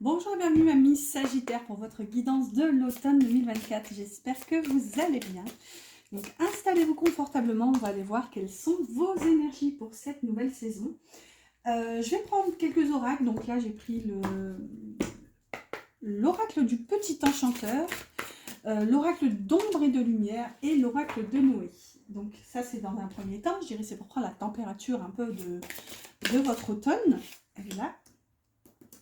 Bonjour et bienvenue Mamie Sagittaire pour votre guidance de l'automne 2024. J'espère que vous allez bien. Donc installez-vous confortablement, on va aller voir quelles sont vos énergies pour cette nouvelle saison. Je vais prendre quelques oracles. Donc là j'ai pris l'oracle du petit enchanteur, l'oracle d'ombre et de lumière et l'oracle de Noé. Donc ça c'est dans un premier temps, je dirais c'est pour prendre la température un peu de votre automne. Elle est là.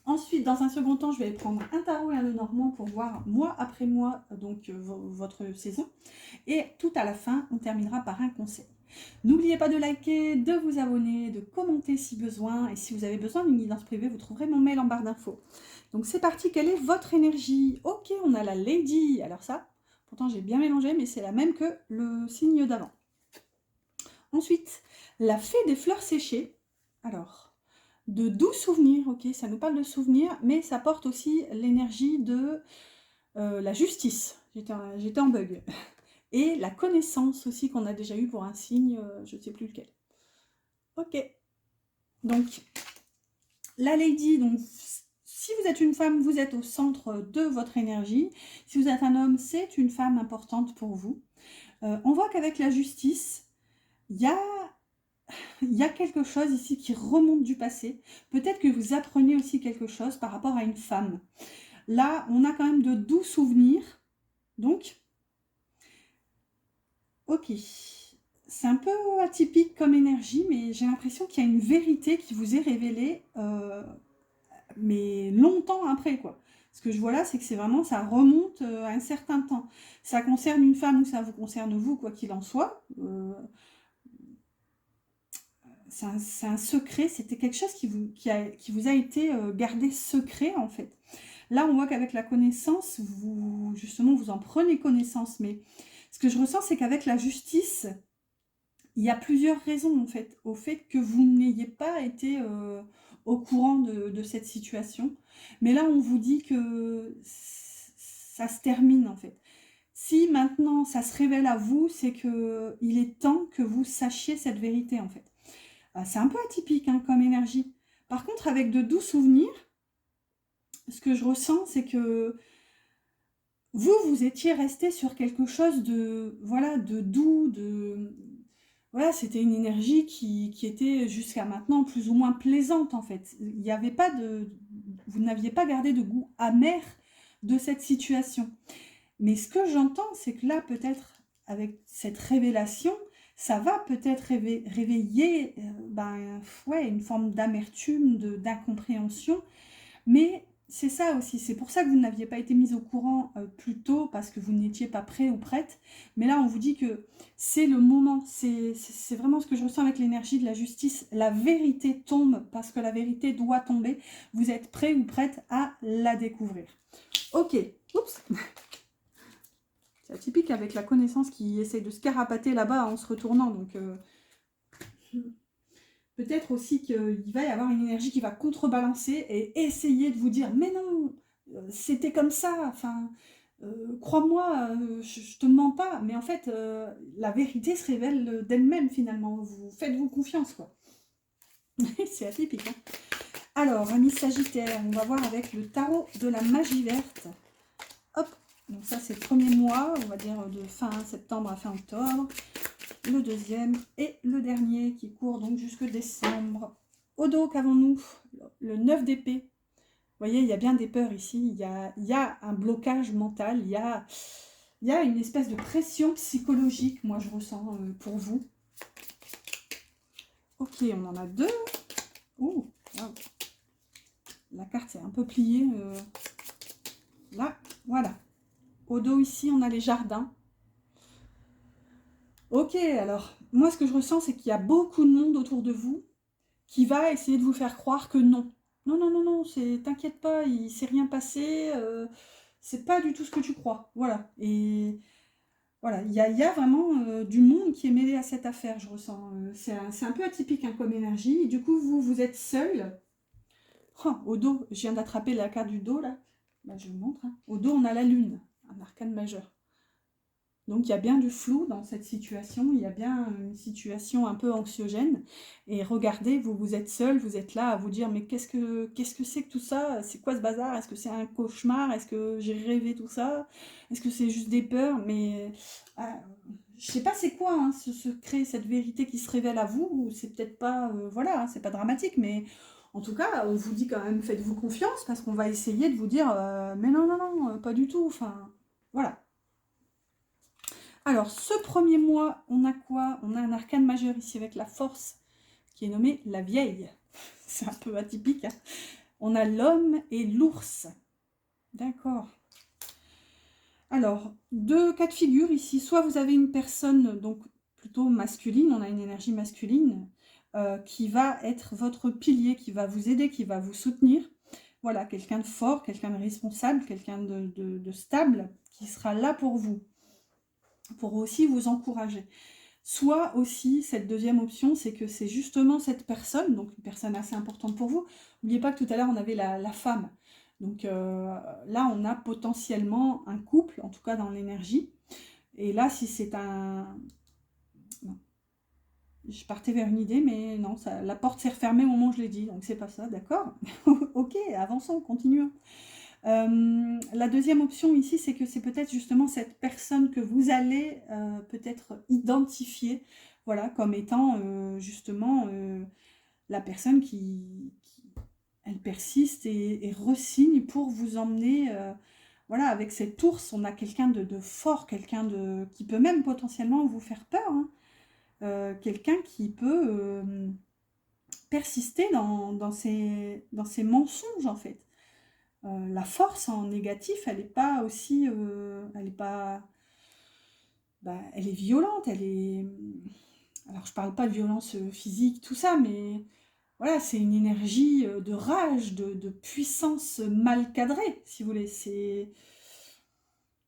Ensuite, dans un second temps, je vais prendre un tarot et un Lenormand pour voir mois après mois donc votre saison. Et tout à la fin, on terminera par un conseil. N'oubliez pas de liker, de vous abonner, de commenter si besoin. Et si vous avez besoin d'une guidance privée, vous trouverez mon mail en barre d'infos. Donc c'est parti, quelle est votre énergie? Ok, on a la Lady. Alors ça, pourtant j'ai bien mélangé, mais c'est la même que le signe d'avant. Ensuite, la fée des fleurs séchées. Alors... de doux souvenirs, ok, ça nous parle de souvenirs, mais ça porte aussi l'énergie de la justice. J'étais en bug. Et la connaissance aussi qu'on a déjà eu pour un signe, je ne sais plus lequel. Ok. Donc, la Lady, donc, si vous êtes une femme, vous êtes au centre de votre énergie. Si vous êtes un homme, c'est une femme importante pour vous. On voit qu'avec la justice, il y a quelque chose ici qui remonte du passé. Peut-être que vous apprenez aussi quelque chose par rapport à une femme. Là, on a quand même de doux souvenirs. Donc, ok. C'est un peu atypique comme énergie, mais j'ai l'impression qu'il y a une vérité qui vous est révélée, mais longtemps après, quoi. Ce que je vois là, c'est que c'est vraiment, ça remonte à un certain temps. Ça concerne une femme ou ça vous concerne vous, quoi qu'il en soit. C'est un secret, c'était quelque chose qui vous a été gardé secret, en fait. Là, on voit qu'avec la connaissance, justement, vous en prenez connaissance. Mais ce que je ressens, c'est qu'avec la justice, il y a plusieurs raisons, en fait, au fait que vous n'ayez pas été au courant de cette situation. Mais là, on vous dit que ça se termine, en fait. Si maintenant, ça se révèle à vous, c'est qu'il est temps que vous sachiez cette vérité, en fait. C'est un peu atypique hein, comme énergie. Par contre, avec de doux souvenirs, ce que je ressens, c'est que vous étiez resté sur quelque chose de, voilà, de doux, voilà, c'était une énergie qui était jusqu'à maintenant plus ou moins plaisante en fait. Il n'y avait pas vous n'aviez pas gardé de goût amer de cette situation. Mais ce que j'entends, c'est que là, peut-être, avec cette révélation, ça va peut-être réveiller ouais, une forme d'amertume, d'incompréhension, mais c'est ça aussi, c'est pour ça que vous n'aviez pas été mise au courant plus tôt, parce que vous n'étiez pas prêt ou prête. Mais là, on vous dit que c'est le moment, c'est vraiment ce que je ressens avec l'énergie de la justice. La vérité tombe, parce que la vérité doit tomber. Vous êtes prêt ou prête à la découvrir. Ok, oups. C'est atypique avec la connaissance qui essaie de se carapater là-bas en se retournant, donc... peut-être aussi qu'il va y avoir une énergie qui va contrebalancer et essayer de vous dire « Mais non, c'était comme ça, enfin, crois-moi, je te mens pas. » Mais en fait, la vérité se révèle d'elle-même finalement. Faites-vous confiance, quoi. C'est atypique, hein. Alors, amis Sagittaire, on va voir avec le tarot de la magie verte. Hop, donc ça c'est le premier mois, on va dire de fin septembre à fin octobre. Le deuxième et le dernier qui court donc jusque décembre. Au dos, qu'avons-nous? Le 9 d'épée. Vous voyez, il y a bien des peurs ici, il y a un blocage mental, il y a une espèce de pression psychologique, moi je ressens pour vous. Ok, on en a deux. Ouh, wow. La carte est un peu pliée. Là, voilà. Au dos ici, on a les jardins. Ok, alors, moi ce que je ressens, c'est qu'il y a beaucoup de monde autour de vous qui va essayer de vous faire croire que non. Non, non, non, non, t'inquiète pas, il s'est rien passé, c'est pas du tout ce que tu crois. Voilà. Et voilà, il y a vraiment du monde qui est mêlé à cette affaire, je ressens. C'est un peu atypique hein, comme énergie. Et du coup, vous êtes seul. Oh, au dos, je viens d'attraper la carte du dos là. Bah, je vous montre. Hein. Au dos, on a la lune, un arcane majeur. Donc il y a bien du flou dans cette situation, il y a bien une situation un peu anxiogène. Et regardez, vous êtes seul, vous êtes là à vous dire mais qu'est-ce que c'est que tout ça? C'est quoi ce bazar? Est-ce que c'est un cauchemar? Est-ce que j'ai rêvé tout ça? Est-ce que c'est juste des peurs? Mais je sais pas c'est quoi hein, ce secret, cette vérité qui se révèle à vous, ou c'est peut-être pas, voilà, hein, c'est pas dramatique, mais en tout cas, on vous dit quand même faites-vous confiance parce qu'on va essayer de vous dire mais non, non, non, pas du tout, enfin voilà. Alors, ce premier mois, on a quoi? On a un arcane majeur ici avec la force, qui est nommée la vieille. C'est un peu atypique, hein. On a l'homme et l'ours. D'accord. Alors, deux cas de figure ici. Soit vous avez une personne, donc plutôt masculine, on a une énergie masculine, qui va être votre pilier, qui va vous aider, qui va vous soutenir. Voilà, quelqu'un de fort, quelqu'un de responsable, quelqu'un de stable, qui sera là pour vous, pour aussi vous encourager. Soit aussi, cette deuxième option, c'est que c'est justement cette personne, donc une personne assez importante pour vous. N'oubliez pas que tout à l'heure, on avait la femme. Donc là, on a potentiellement un couple, en tout cas dans l'énergie. Et là, si c'est un... Non. Je partais vers une idée, mais non, ça, la porte s'est refermée au moment où je l'ai dit, donc c'est pas ça, d'accord? Ok, avançons, continuons. La deuxième option ici, c'est que c'est peut-être justement cette personne que vous allez peut-être identifier, voilà, comme étant justement la personne qui elle persiste et resigne pour vous emmener, voilà, avec cette ours, on a quelqu'un de fort, quelqu'un qui peut même potentiellement vous faire peur, hein. Quelqu'un qui peut persister dans ses mensonges, en fait. La force en négatif, elle n'est pas aussi, elle est pas, bah, elle est violente, elle est. Alors je parle pas de violence physique, tout ça, mais voilà, c'est une énergie de rage, de puissance mal cadrée, si vous voulez. C'est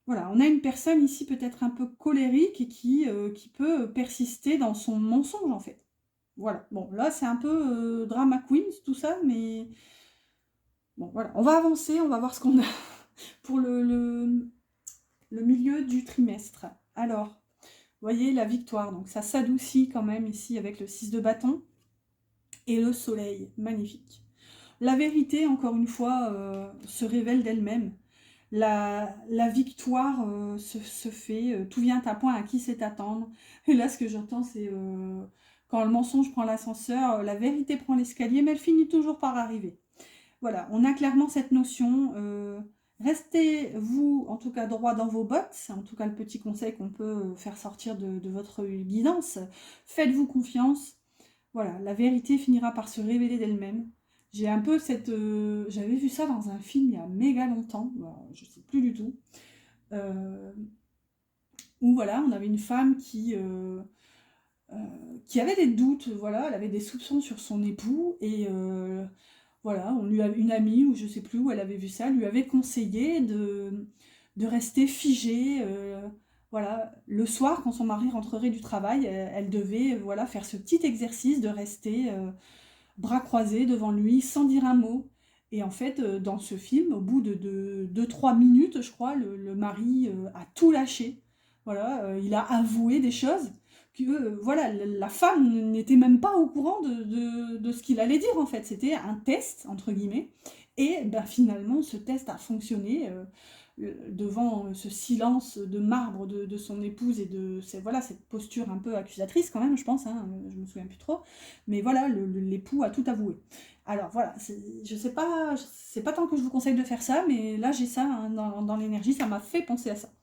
voilà, on a une personne ici peut-être un peu colérique et qui peut persister dans son mensonge en fait. Voilà. Bon, là c'est un peu drama queen tout ça, mais bon voilà, on va avancer, on va voir ce qu'on a pour le milieu du trimestre. Alors, vous voyez la victoire, donc ça s'adoucit quand même ici avec le 6 de bâton et le soleil, magnifique. La vérité, encore une fois, se révèle d'elle-même. La victoire se fait, tout vient à point, à qui c'est attendre. Et là, ce que j'entends, c'est quand le mensonge prend l'ascenseur, la vérité prend l'escalier, mais elle finit toujours par arriver. Voilà, on a clairement cette notion. Restez, vous, en tout cas, droit dans vos bottes. C'est en tout cas le petit conseil qu'on peut faire sortir de votre guidance. Faites-vous confiance. Voilà, la vérité finira par se révéler d'elle-même. J'ai un peu cette... J'avais vu ça dans un film il y a méga longtemps, alors, je ne sais plus du tout, euh, où voilà, on avait une femme euh, qui avait des doutes, voilà, elle avait des soupçons sur son époux, et voilà, on lui a, une amie, ou je ne sais plus où elle avait vu ça, lui avait conseillé de rester figée. Voilà, le soir, quand son mari rentrerait du travail, elle devait voilà, faire ce petit exercice de rester bras croisés devant lui, sans dire un mot. Et en fait, dans ce film, au bout de 2-3 minutes, je crois, le mari a tout lâché. Voilà, il a avoué des choses que voilà, la femme n'était même pas au courant de ce qu'il allait dire, en fait. C'était un test, entre guillemets. Et ben, finalement, ce test a fonctionné devant ce silence de marbre de son épouse et de voilà, cette posture un peu accusatrice quand même, je pense, hein, je me souviens plus trop. Mais voilà, l'époux a tout avoué. Alors voilà, je sais pas, c'est pas tant que je vous conseille de faire ça, mais là j'ai ça hein, dans l'énergie, ça m'a fait penser à ça.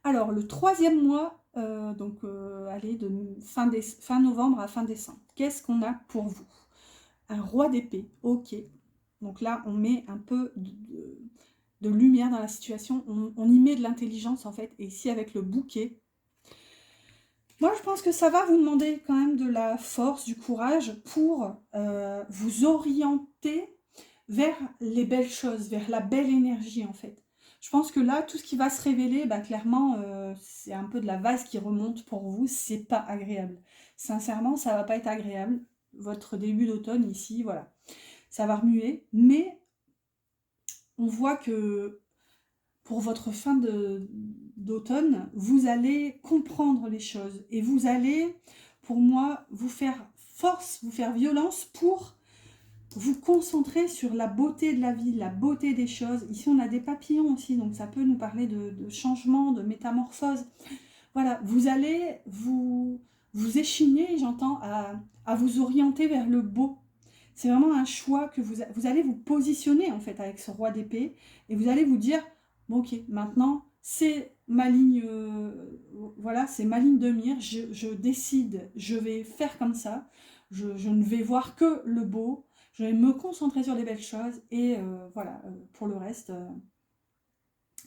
Alors le troisième mois, donc allez, de fin novembre à fin décembre, qu'est-ce qu'on a pour vous? Un roi d'épée, ok. Donc là, on met un peu de lumière dans la situation, on y met de l'intelligence en fait, et ici avec le bouquet, moi je pense que ça va vous demander quand même de la force, du courage pour vous orienter vers les belles choses, vers la belle énergie en fait. Je pense que là, tout ce qui va se révéler, bah, clairement, c'est un peu de la vase qui remonte pour vous, c'est pas agréable. Sincèrement, ça va pas être agréable. Votre début d'automne ici, voilà, ça va remuer, mais on voit que pour votre fin d'automne, vous allez comprendre les choses et vous allez, pour moi, vous faire force, vous faire violence pour vous concentrer sur la beauté de la vie, la beauté des choses. Ici, on a des papillons aussi, donc ça peut nous parler de changement, de métamorphose. Voilà, vous allez vous échiner, j'entends, à vous orienter vers le beau. C'est vraiment un choix que vous allez vous positionner, en fait, avec ce roi d'épée, et vous allez vous dire, bon, ok, maintenant, c'est ma ligne, voilà, c'est ma ligne de mire, je décide, je vais faire comme ça, je ne vais voir que le beau, je vais me concentrer sur les belles choses, et voilà, pour le reste,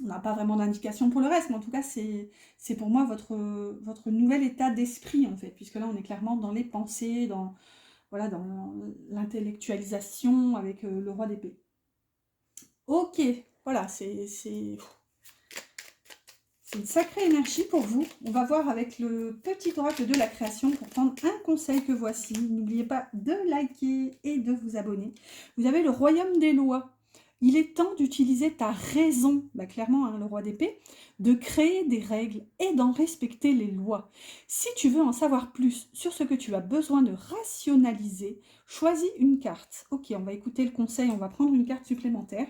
on n'a pas vraiment d'indication pour le reste, mais en tout cas, c'est pour moi votre nouvel état d'esprit, en fait, puisque là, on est clairement dans les pensées, voilà, dans l'intellectualisation avec le roi d'épée. Ok, voilà, c'est une sacrée énergie pour vous. On va voir avec le petit oracle de la création pour prendre un conseil que voici. N'oubliez pas de liker et de vous abonner. Vous avez le royaume des lois. Il est temps d'utiliser ta raison, bah clairement, hein, le roi d'épée, de créer des règles et d'en respecter les lois. Si tu veux en savoir plus sur ce que tu as besoin de rationaliser, choisis une carte. Ok, on va écouter le conseil, on va prendre une carte supplémentaire.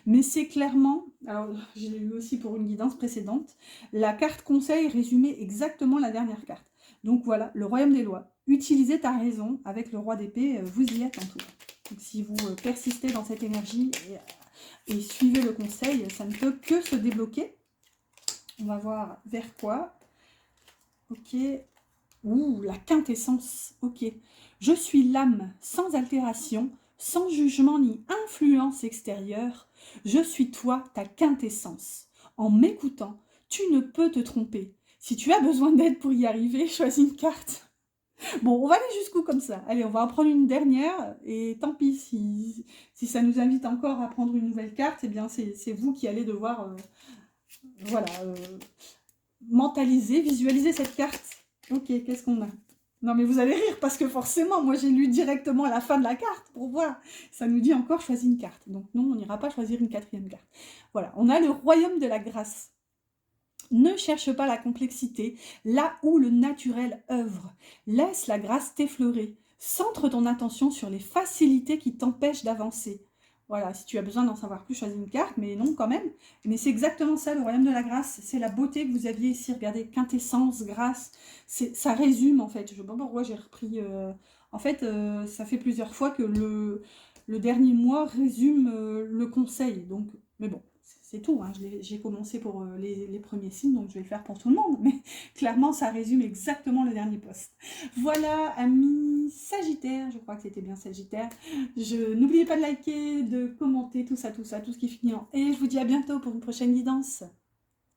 Mais c'est clairement, alors je l'ai eu aussi pour une guidance précédente, la carte conseil résumait exactement la dernière carte. Donc voilà, le royaume des lois. Utilisez ta raison avec le roi d'épée, vous y êtes en tout. Donc si vous persistez dans cette énergie et suivez le conseil, ça ne peut que se débloquer. On va voir vers quoi. Ok. Ouh, la quintessence. Ok. Je suis l'âme sans altération, sans jugement ni influence extérieure. Je suis toi, ta quintessence. En m'écoutant, tu ne peux te tromper. Si tu as besoin d'aide pour y arriver, choisis une carte. Bon, on va aller jusqu'où comme ça? Allez, on va en prendre une dernière, et tant pis, si ça nous invite encore à prendre une nouvelle carte, eh bien c'est vous qui allez devoir voilà, mentaliser, visualiser cette carte. Ok, qu'est-ce qu'on a? Non mais vous allez rire, parce que forcément, moi j'ai lu directement à la fin de la carte, pour voir. Ça nous dit encore, choisis une carte. Donc non, on n'ira pas choisir une quatrième carte. Voilà, on a le royaume de la grâce. Ne cherche pas la complexité, là où le naturel œuvre. Laisse la grâce t'effleurer. Centre ton attention sur les facilités qui t'empêchent d'avancer. Voilà, si tu as besoin d'en savoir plus, choisis une carte, mais non quand même. Mais c'est exactement ça, le royaume de la grâce. C'est la beauté que vous aviez ici. Regardez, quintessence, grâce. Ça résume, en fait. Je ne sais pas pourquoi j'ai repris... En fait, ça fait plusieurs fois que le dernier mois résume le conseil. Donc, mais bon, c'est tout, hein. J'ai commencé pour les premiers signes, donc je vais le faire pour tout le monde, mais clairement ça résume exactement le dernier post. Voilà, amis Sagittaire, je crois que c'était bien Sagittaire. N'oubliez pas de liker, de commenter, tout ça, tout ce qui finit en... Et je vous dis à bientôt pour une prochaine guidance.